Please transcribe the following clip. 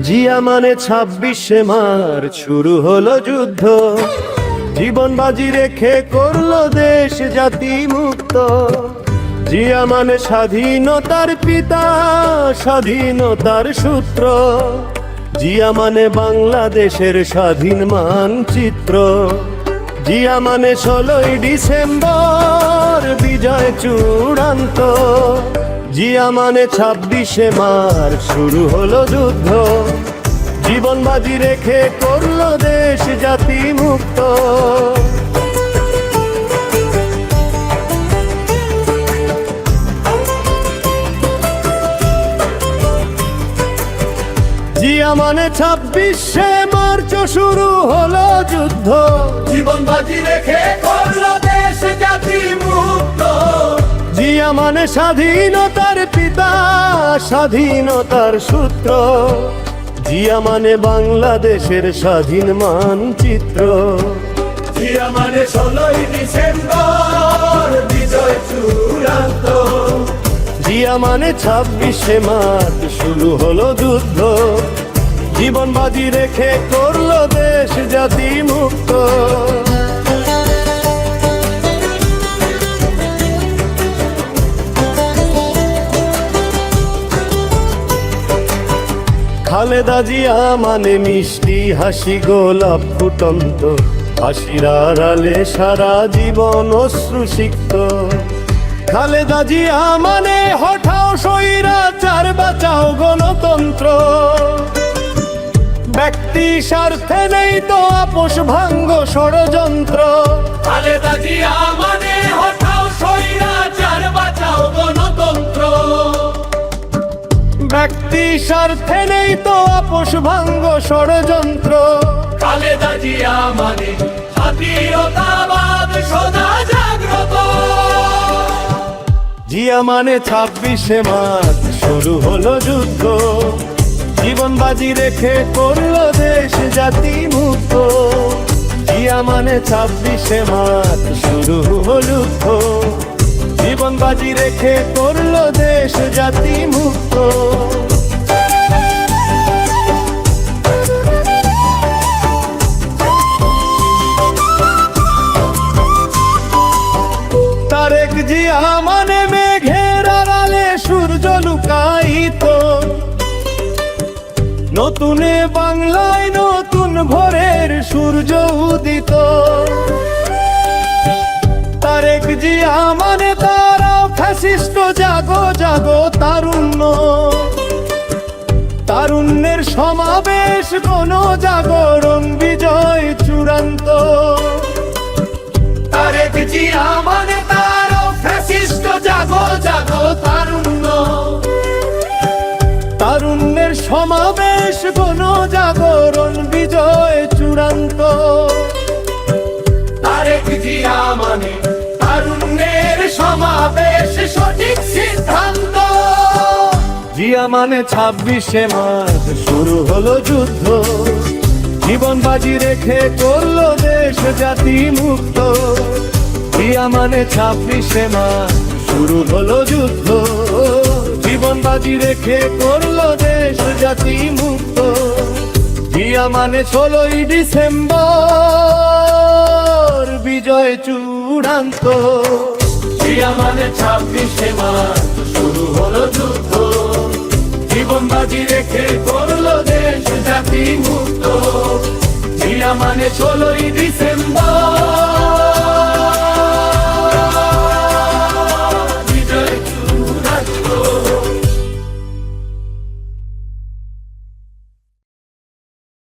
জিয়া মানে 26শে মার্চ শুরু হলো যুদ্ধ, জীবন বাজি রেখে করলো দেশ জাতি মুক্ত। জিয়া মানে স্বাধীনতার পিতা, স্বাধীনতার সূত্র। জিয়া মানে বাংলাদেশের স্বাধীন মানচিত্র। জিয়া মানে 16ই ডিসেম্বর বিজয় চূড়ান্ত। জিয়া মানে 26শে মার্চ শুরু হলো যুদ্ধ, জীবন বাজি রেখে করলো দেশ জাতি মুক্ত। জিয়া মানে 26শে মার্চ শুরু হলো যুদ্ধ, জীবন বাজি রেখে করলো দেশ জাতি মুক্ত। জিয়া মানে স্বাধীনতার পিতা, স্বাধীনতার সূত্র। জিয়া মানে বাংলাদেশের স্বাধীন মানচিত্র। জিয়া মানে 16ই ডিসেম্বর বিজয় চূড়ান্ত। জিয়া মানে 26শে মার্চ শুরু হলো যুদ্ধ, জীবন বাজি রেখে করলো দেশ জাতি মুক্ত। খালেদা জিয়া মানে মিষ্টি হাসি, গোলাপ ফুটন্ত হাসির আড়ালে সারা জীবন অশ্রুসিক্ত। খালেদা জিয়া মানে হঠাও স্বৈরাচার, বাঁচাও গণতন্ত্র। ব্যক্তি স্বার্থে নেই তো আপোষ, ভাঙ্গ ষড়যন্ত্র। খালেদা জিয়া মানে হঠাও স্বৈরাচার, বাঁচাও গণতন্ত্র। ব্যক্তি স্বার্থে নেই তো আপোষ, ভাঙ্গ ষড়যন্ত্র। খালেদা জিয়া মানে জাতীয়তাবাদ সদা জাগ্রত। জিয়া মানে 26শে মার্চ শুরু হলো যুদ্ধ, জীবন বাজি রেখে করলো দেশ জাতি মুক্ত। জিয়া মানে 26শে মার্চ শুরু হলো যুদ্ধ, জীবন বাজি রেখে করলো দেশ জাতি মুক্ত। তারেক জিয়া মানে মেঘের আড়ালে সূর্য লুকায়িত। নতুনে বাংলায় নতুন ভোরের সূর্য উদিত। তারেক জিয়া মানে তারাও ফ্যাসিস্ট, জাগো জাগো তারুণ্য। তারুণ্যের সমাবেশ, গণজাগরণ বিজয় চূড়ান্ত। তারেক জিয়া মানে তারাও ফ্যাসিস্ট, জাগো জাগো তারুণ্য। তারুণ্যের সমাবেশ, গণজাগরণ বিজয় চূড়ান্ত। তারেক জিয়া মানে তারুণ্যের সমাবেশ, সঠিক সিদ্ধান্ত। জিয়া মানে 26শে মার্চ শুরু হলো যুদ্ধ, জীবন বাজি রেখে করলো দেশ জাতি মুক্ত। জিয়া মানে 26শে মার্চ শুরু হলো যুদ্ধ, জীবন বাজি রেখে করলো দেশ জাতি মুক্ত। জিয়া মানে 16ই ডিসেম্বর বিজয় চূড়ান্ত। জিয়া মানে 26শে মার্চ শুরু হলো যুদ্ধ, জীবন বাজি রেখে করলো দেশ জাতি মুক্ত। জিয়া মানে 16ই ডিসেম্বর